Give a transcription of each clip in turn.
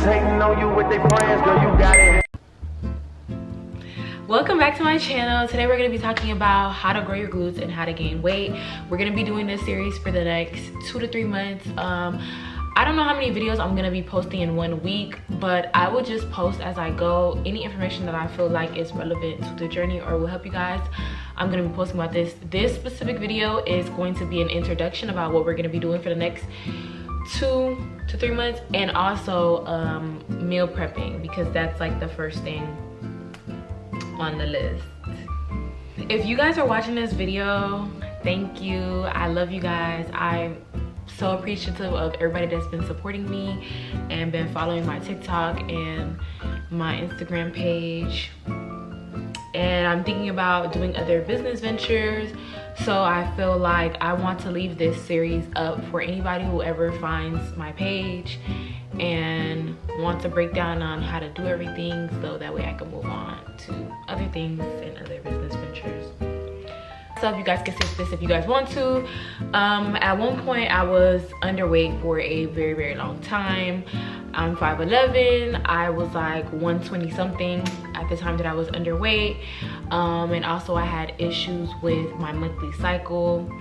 hating on you with their friends, girl, you got it. Welcome back to my channel. Today we're going to be talking about how to grow your glutes and how to gain weight. We're going to be doing this series for the next 2 to 3 months. I don't know how many videos I'm going to be posting in 1 week, but I will just post as I go. Any information that I feel like is relevant to the journey or will help you guys, I'm going to be posting about this. This specific video is going to be an introduction about what we're going to be doing for the next 2 to 3 months, and also meal prepping, because that's like the first thing on the list. If you guys are watching this video, thank you. I love you guys. I'm so appreciative of everybody that's been supporting me and been following my TikTok and my Instagram page. And I'm thinking about doing other business ventures, so I feel like I want to leave this series up for anybody who ever finds my page and wants to break down on how to do everything, so that way I can move on to other things and other business ventures. So if you guys can skip this if you guys want to. At one point I was underweight for a very long time. I'm 5'11". I was like 120 something at the time that I was underweight, and also I had issues with my monthly cycle.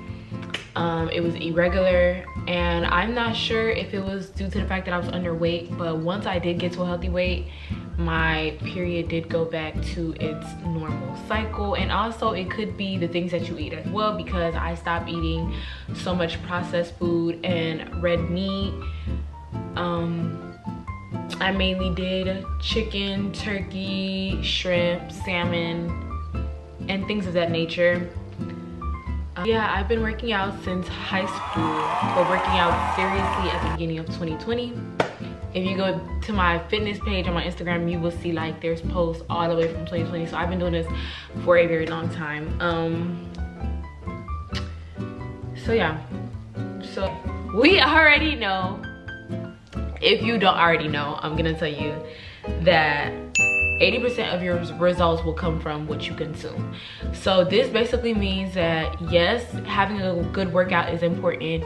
It was irregular, and I'm not sure if it was due to the fact that I was underweight, but once I did get to a healthy weight, my period did go back to its normal cycle. And also it could be the things that you eat as well, because I stopped eating so much processed food and red meat. I mainly did chicken, turkey, shrimp, salmon, and things of that nature. Yeah, I've been working out since high school, but working out seriously at the beginning of 2020. If you go to my fitness page on my Instagram, you will see like there's posts all the way from 2020. So I've been doing this for a very long time. So yeah, so we already know. If you don't already know, I'm gonna tell you that 80% of your results will come from what you consume. So this basically means that yes, having a good workout is important.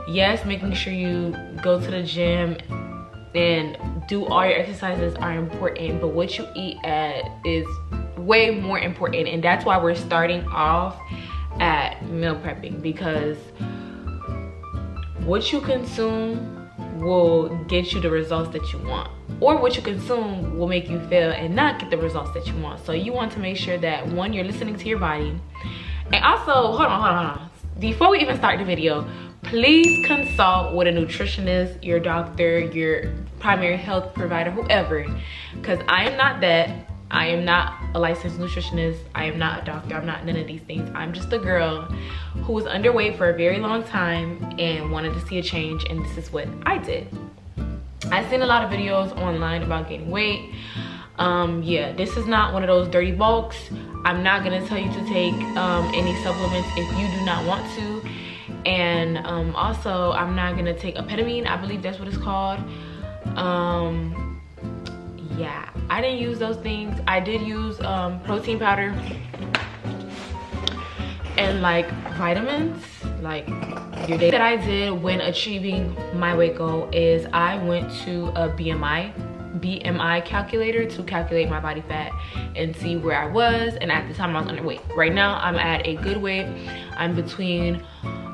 Yes, making sure you go to the gym and do all your exercises are important, but what you eat at is way more important. And that's why we're starting off at meal prepping, because what you consume will get you the results that you want, or what you consume will make you fail and not get the results that you want. So you want to make sure that, one, you're listening to your body. And also, hold on, before we even start the video, please consult with a nutritionist, your doctor, your primary health provider, whoever, because I am not that. I am not a licensed nutritionist. I am not a doctor. I'm not none of these things. I'm just a girl who was underweight for a very long time and wanted to see a change, and this is what I did. I've seen a lot of videos online about gaining weight. Yeah, this is not one of those dirty bulks. I'm not gonna tell you to take any supplements if you do not want to. And also, I'm not gonna take amphetamine. I believe that's what it's called. Yeah, I didn't use those things. I did use protein powder and like vitamins, like your day. That I did when achieving my weight goal is I went to a BMI calculator to calculate my body fat and see where I was. And at the time I was underweight. Right now I'm at a good weight. I'm between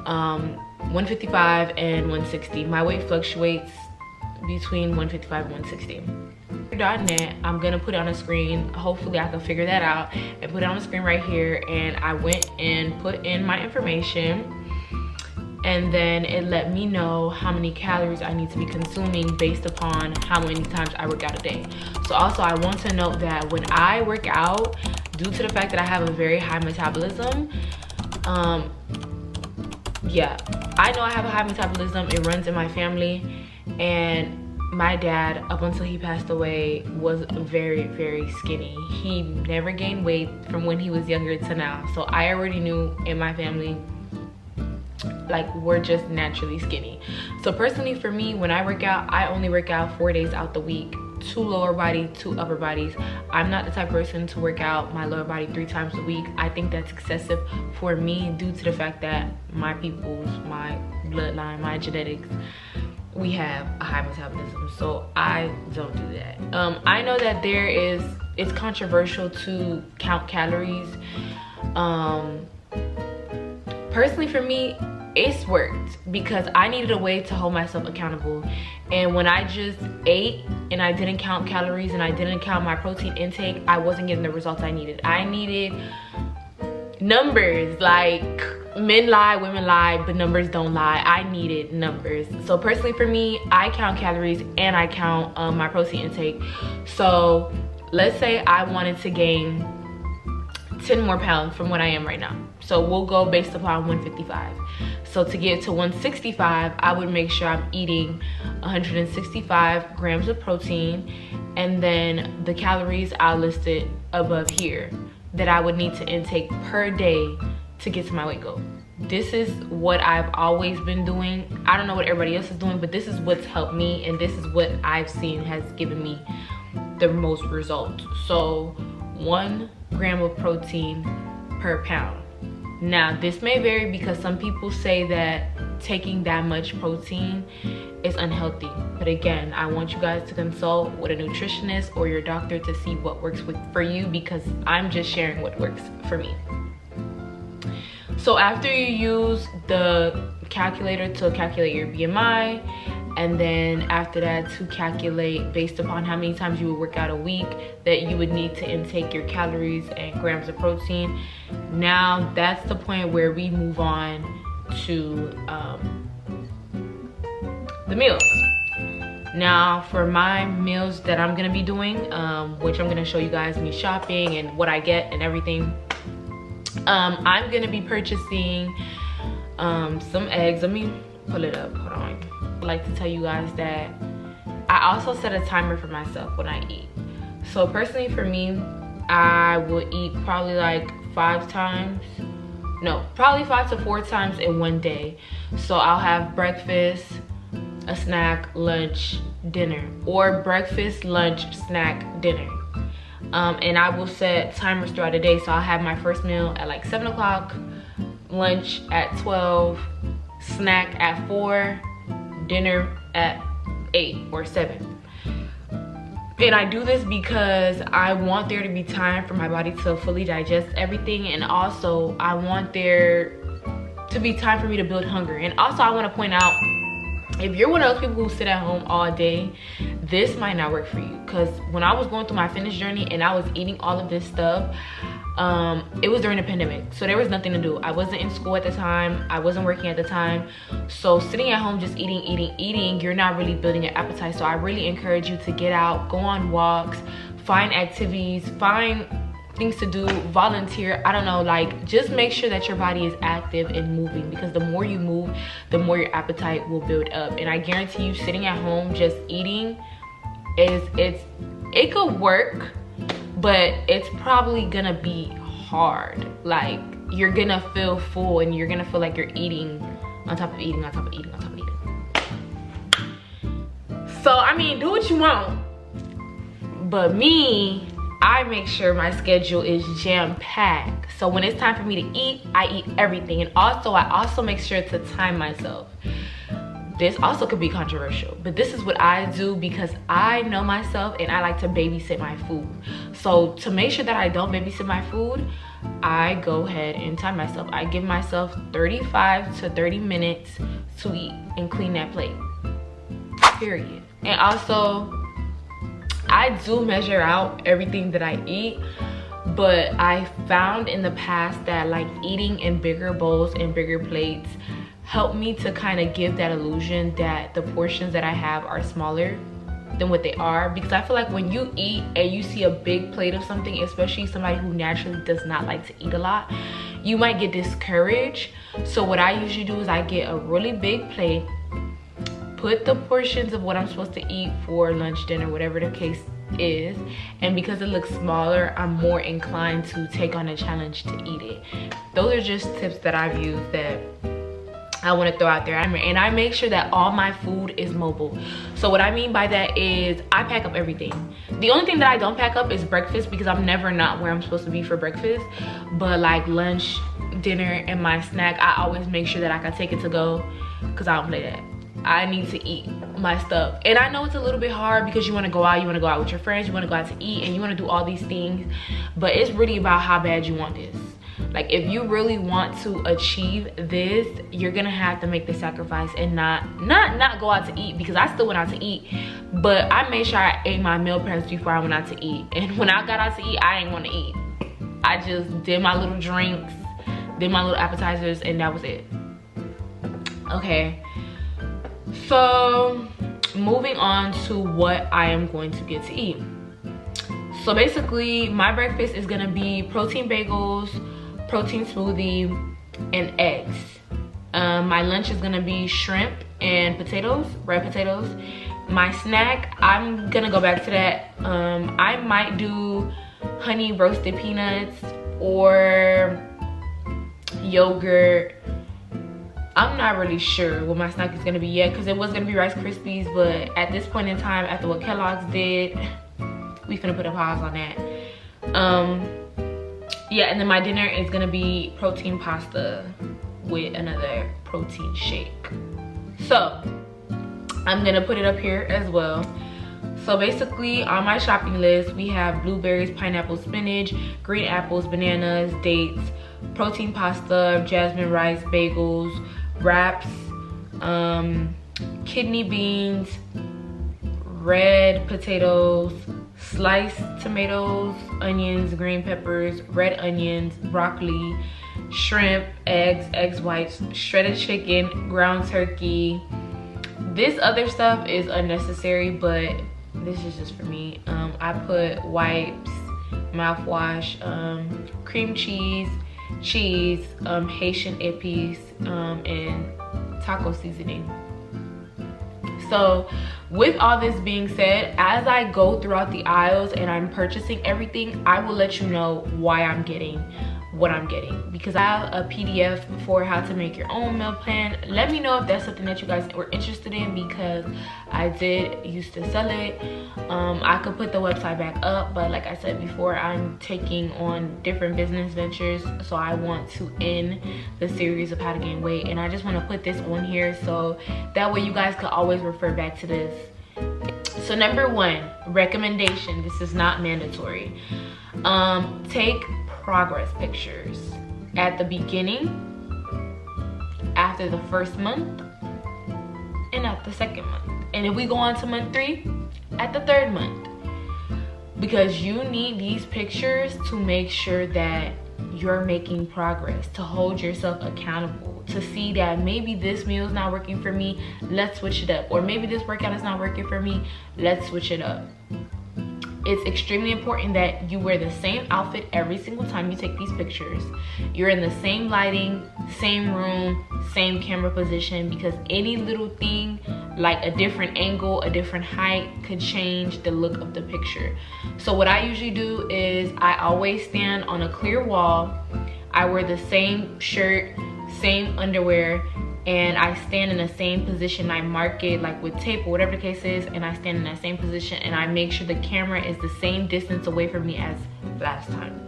155 and 160. My weight fluctuates between 155 and 160. .net, I'm gonna put it on a screen. Hopefully I can figure that out and put it on the screen right here. And I went and put in my information, and then it let me know how many calories I need to be consuming based upon how many times I work out a day. So also I want to note that when I work out, due to the fact that I have a very high metabolism, yeah, I know I have a high metabolism. It runs in my family, and my dad, up until he passed away, was very skinny. He never gained weight from when he was younger to now. So I already knew in my family, like, we're just naturally skinny. So personally for me, when I work out, I only work out 4 days out the week. 2 lower body, 2 upper bodies. I'm not the type of person to work out my lower body 3 times a week. I think that's excessive for me due to the fact that my peoples, my bloodline, my genetics we have a high metabolism, so I don't do that. I know that it's controversial to count calories. Personally for me, it's worked because I needed a way to hold myself accountable. And when I just ate and I didn't count calories and I didn't count my protein intake, I wasn't getting the results I needed. I needed numbers. Like, men lie, women lie, but numbers don't lie. I needed numbers. So personally for me, I count calories and I count my protein intake. So let's say I wanted to gain 10 more pounds from what I am right now. So we'll go based upon 155. So to get to 165, I would make sure I'm eating 165 grams of protein, and then the calories I'll list it above here that I would need to intake per day to get to my weight goal. This is what I've always been doing. I don't know what everybody else is doing, but this is what's helped me, and this is what I've seen has given me the most results. So 1 gram of protein per pound. Now this may vary because some people say that taking that much protein is unhealthy, but again, I want you guys to consult with a nutritionist or your doctor to see what works for you, because I'm just sharing what works for me. So after you use the calculator to calculate your BMI, and then after that to calculate based upon how many times you would work out a week that you would need to intake your calories and grams of protein, now that's the point where we move on to the meals. Now for my meals that I'm gonna be doing, which I'm gonna show you guys me shopping and what I get and everything, I'm gonna be purchasing some eggs. Let me pull it up, hold on. I'd like to tell you guys that I also set a timer for myself when I eat. So personally for me, I will eat probably like 5 to 4 times in one day. So I'll have breakfast, a snack, lunch, dinner, or breakfast, lunch, snack, dinner. And I will set timers throughout the day. So I'll have my first meal at like 7 o'clock, lunch at 12, snack at 4, dinner at 8 or 7. And I do this because I want there to be time for my body to fully digest everything, and also I want there to be time for me to build hunger. And also I want to point out, if you're one of those people who sit at home all day, this might not work for you. Because when I was going through my fitness journey and I was eating all of this stuff, it was during the pandemic, so there was nothing to do. I wasn't in school at the time, I wasn't working at the time, so sitting at home just eating, you're not really building an appetite. So I really encourage you to get out, go on walks, find activities, find things to do, volunteer, I don't know, like just make sure that your body is active and moving, because the more you move, the more your appetite will build up. And I guarantee you, sitting at home just eating it could work, but it's probably gonna be hard. Like, you're gonna feel full and you're gonna feel like you're eating on top of eating on top of eating on top of eating. So I mean, do what you want, but me, I make sure my schedule is jam-packed. So when it's time for me to eat, I eat everything. And also I also make sure to time myself. This also could be controversial, but this is what I do because I know myself and I like to babysit my food. So to make sure that I don't babysit my food, I go ahead and time myself. I give myself 35 to 30 minutes to eat and clean that plate, period. And also, I do measure out everything that I eat, but I found in the past that like eating in bigger bowls and bigger plates help me to kind of give that illusion that the portions that I have are smaller than what they are. Because I feel like when you eat and you see a big plate of something, especially somebody who naturally does not like to eat a lot, you might get discouraged. So what I usually do is I get a really big plate, put the portions of what I'm supposed to eat for lunch, dinner, whatever the case is, and because it looks smaller, I'm more inclined to take on a challenge to eat it. Those are just tips that I've used that I want to throw out there. And I make sure that all my food is mobile. So what I mean by that is I pack up everything. The only thing that I don't pack up is breakfast, because I'm never not where I'm supposed to be for breakfast. But like lunch, dinner, and my snack, I always make sure that I can take it to go, because I don't play that. I need to eat my stuff. And I know it's a little bit hard because you want to go out with your friends, you want to go out to eat, and you want to do all these things, but it's really about how bad you want this. Like, if you really want to achieve this, you're gonna have to make the sacrifice and not go out to eat, because I still went out to eat, but I made sure I ate my meal plans before I went out to eat. And when I got out to eat, I didn't want to eat. I just did my little drinks, did my little appetizers, and that was it. Okay, so moving on to what I am going to get to eat. So basically, my breakfast is gonna be protein bagels, protein smoothie, and eggs. My lunch is gonna be shrimp and potatoes, red potatoes. My snack, I'm gonna go back to that. I might do honey roasted peanuts or yogurt. I'm not really sure what my snack is gonna be yet, because it was gonna be Rice Krispies, but at this point in time, after what Kellogg's did, we finna put a pause on that. Yeah, and then my dinner is gonna be protein pasta with another protein shake. So I'm gonna put it up here as well. So basically, on my shopping list, we have blueberries, pineapple, spinach, green apples, bananas, dates, protein pasta, jasmine rice, bagels, wraps, kidney beans, red potatoes, sliced tomatoes, onions, green peppers, red onions, broccoli, shrimp, eggs whites, shredded chicken, ground turkey. This other stuff is unnecessary, but this is just for me. I put wipes, mouthwash, cream cheese, Haitian epis, and taco seasoning. So with all this being said, as I go throughout the aisles and I'm purchasing everything, I will let you know why I'm getting what I'm getting, because I have a PDF for how to make your own meal plan. Let me know if that's something that you guys were interested in, because I did used to sell it. I could put the website back up, but like I said before, I'm taking on different business ventures, so I want to end the series of how to gain weight, and I just want to put this on here so that way you guys could always refer back to this. So number one, recommendation, this is not mandatory. Take progress pictures at the beginning, after the first month, and at the second month. And if we go on to month 3, at the 3rd month. Because you need these pictures to make sure that you're making progress, to hold yourself accountable, to see that maybe this meal is not working for me, let's switch it up. Or maybe this workout is not working for me, let's switch it up. It's extremely important that you wear the same outfit every single time you take these pictures. You're in the same lighting, same room, same camera position, because any little thing, like a different angle, a different height, could change the look of the picture. So what I usually do is I always stand on a clear wall. I wear the same shirt, same underwear, and I stand in the same position. I mark it like with tape or whatever the case is, and I stand in that same position, and I make sure the camera is the same distance away from me as last time.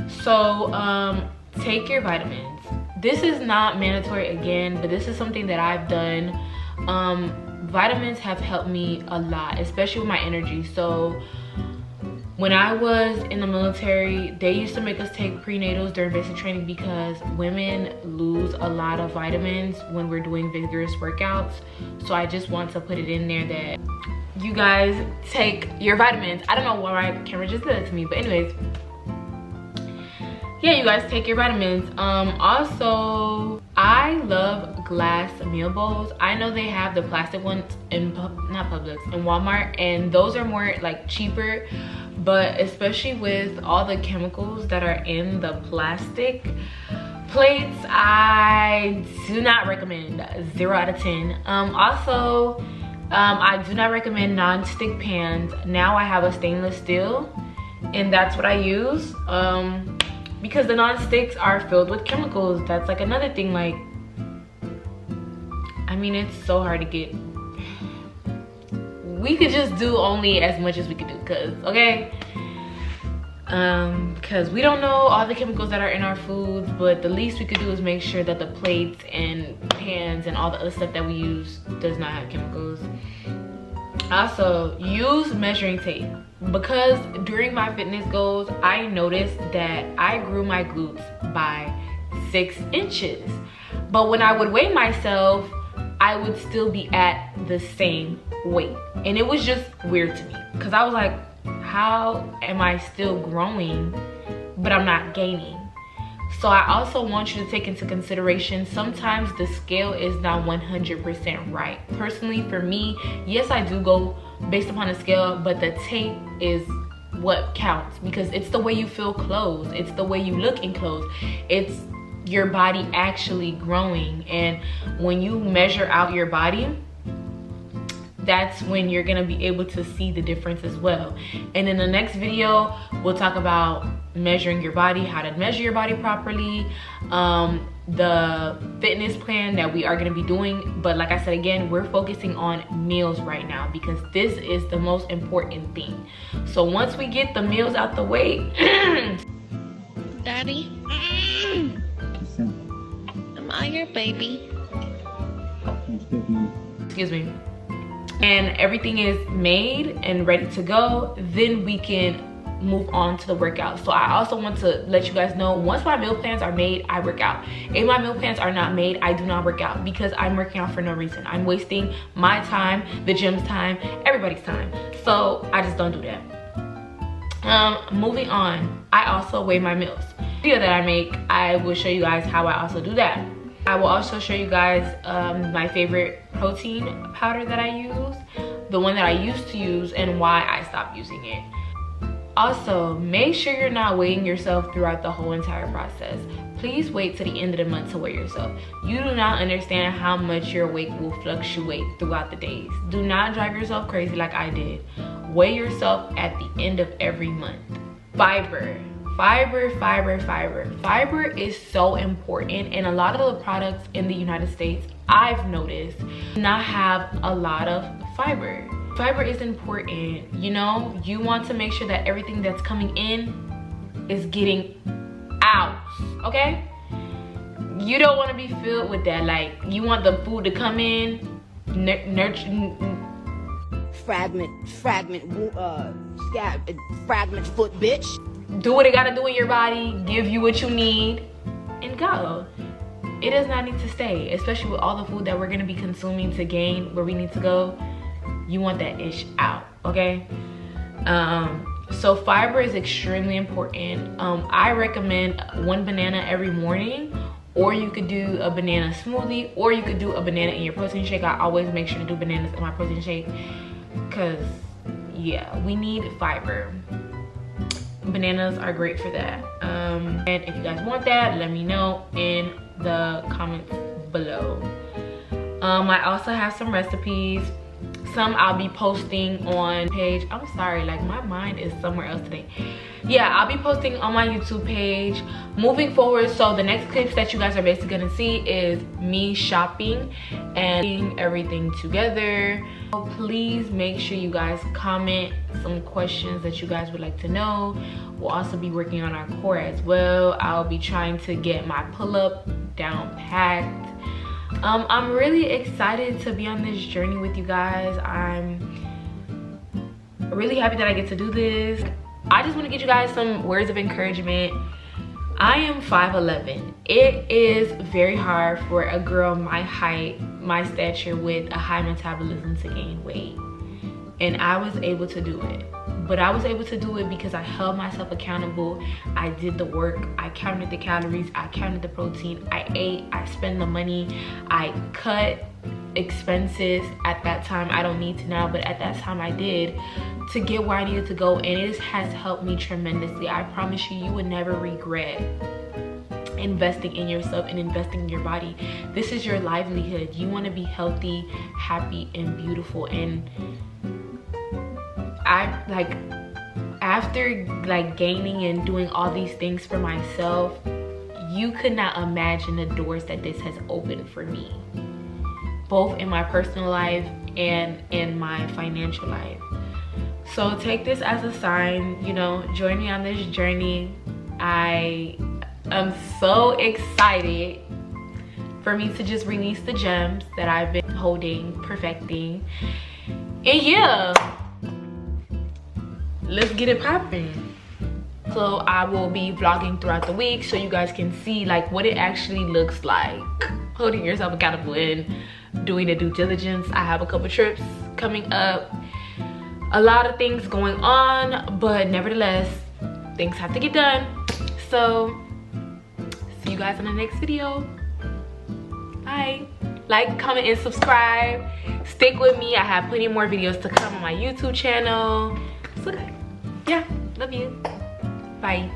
So take your vitamins. This is not mandatory again, but this is something that I've done. Vitamins have helped me a lot, especially with my energy. So when I was in the military, they used to make us take prenatals during basic training, because women lose a lot of vitamins when we're doing vigorous workouts. So I just want to put it in there that you guys take your vitamins. I don't know why my camera just did that to me, but anyways, yeah, you guys take your vitamins. Also, I love glass meal bowls. I know they have the plastic ones in not Publix, in Walmart, and those are more like cheaper, but especially with all the chemicals that are in the plastic plates, I do not recommend. 0 out of 10. Also, I do not recommend non-stick pans. Now I have a stainless steel, and that's what I use. Because the non-sticks are filled with chemicals. That's like another thing. Like, I mean, it's so hard to get. We could just do only as much as we could do, cause okay. because we don't know all the chemicals that are in our foods, but the least we could do is make sure that the plates and pans and all the other stuff that we use does not have chemicals. Also, use measuring tape, because during my fitness goals I noticed that I grew my glutes by 6 inches, but when I would weigh myself I would still be at the same weight, and it was just weird to me because I was like, how am I still growing but I'm not gaining? So I also want you to take into consideration, sometimes the scale is not 100% right. Personally, for me, yes, I do go based upon the scale, but the tape is what counts, because it's the way you feel clothes, it's the way you look in clothes, it's your body actually growing. And when you measure out your body, that's when you're gonna be able to see the difference as well. And in the next video, we'll talk about measuring your body, how to measure your body properly, the fitness plan that we are gonna be doing. But like I said, again, we're focusing on meals right now because this is the most important thing. So once we get the meals out the way, Daddy, am I your baby? excuse me, and everything is made and ready to go, then we can move on to the workout. So I also want to let you guys know, once my meal plans are made, I work out. If my meal plans are not made, I do not work out, because I'm working out for no reason. I'm wasting my time, the gym's time, everybody's time. So I just don't do that. Moving on, I also weigh my meals. The video that I make, I will show you guys how I also do that. I will also show you guys my favorite protein powder that I use, the one that I used to use, and why I stopped using it. Also, make sure you're not weighing yourself throughout the whole entire process. Please wait till the end of the month to weigh yourself. You do not understand how much your weight will fluctuate throughout the days. Do not drive yourself crazy like I did. Weigh yourself at the end of every month. Fiber. Fiber is so important, and a lot of the products in the United States, I've noticed, do not have a lot of fiber. Fiber is important. You know, you want to make sure that everything that's coming in is getting out, okay? You don't want to be filled with that. Like, you want the food to come in, nurture, fragment foot bitch. Do what it gotta do in your body, give you what you need, and go. It does not need to stay, especially with all the food that we're gonna be consuming to gain where we need to go. You want that ish out, okay? So fiber is extremely important. I recommend 1 banana every morning, or you could do a banana smoothie, or you could do a banana in your protein shake. I always make sure to do bananas in my protein shake, because yeah, we need fiber. Bananas are great for that. And if you guys want that, let me know in the comments below. I also have some recipes. Some I'll be posting on page. I'm sorry, like my mind is somewhere else today. Yeah, I'll be posting on my YouTube page moving forward. So the next clips that you guys are basically gonna see is me shopping and putting everything together. So please make sure you guys comment some questions that you guys would like to know. We'll also be working on our core as well. I'll be trying to get my pull-up down packed. I'm really excited to be on this journey with you guys. I'm really happy that I get to do this. I just want to get you guys some words of encouragement. I am 5'11". It is very hard for a girl my height, my stature, with a high metabolism to gain weight. And I was able to do it. But I was able to do it because I held myself accountable. I did the work. I counted the calories. I counted the protein. I ate. I spent the money. I cut expenses at that time. I don't need to now, but at that time I did, to get where I needed to go. And it has helped me tremendously. I promise you, you would never regret investing in yourself and investing in your body. This is your livelihood. You want to be healthy, happy, and beautiful. And I, like, after like gaining and doing all these things for myself, you could not imagine the doors that this has opened for me, both in my personal life and in my financial life. So take this as a sign, you know, join me on this journey. I am so excited for me to just release the gems that I've been holding, perfecting. And yeah, let's get it popping. So I will be vlogging throughout the week so you guys can see like what it actually looks like holding yourself accountable and doing the due diligence. I have a couple trips coming up, a lot of things going on, but nevertheless things have to get done. So see you guys in the next video. Bye. Like, comment, and subscribe. Stick with me. I have plenty more videos to come on my YouTube channel. So yeah, love you. Bye.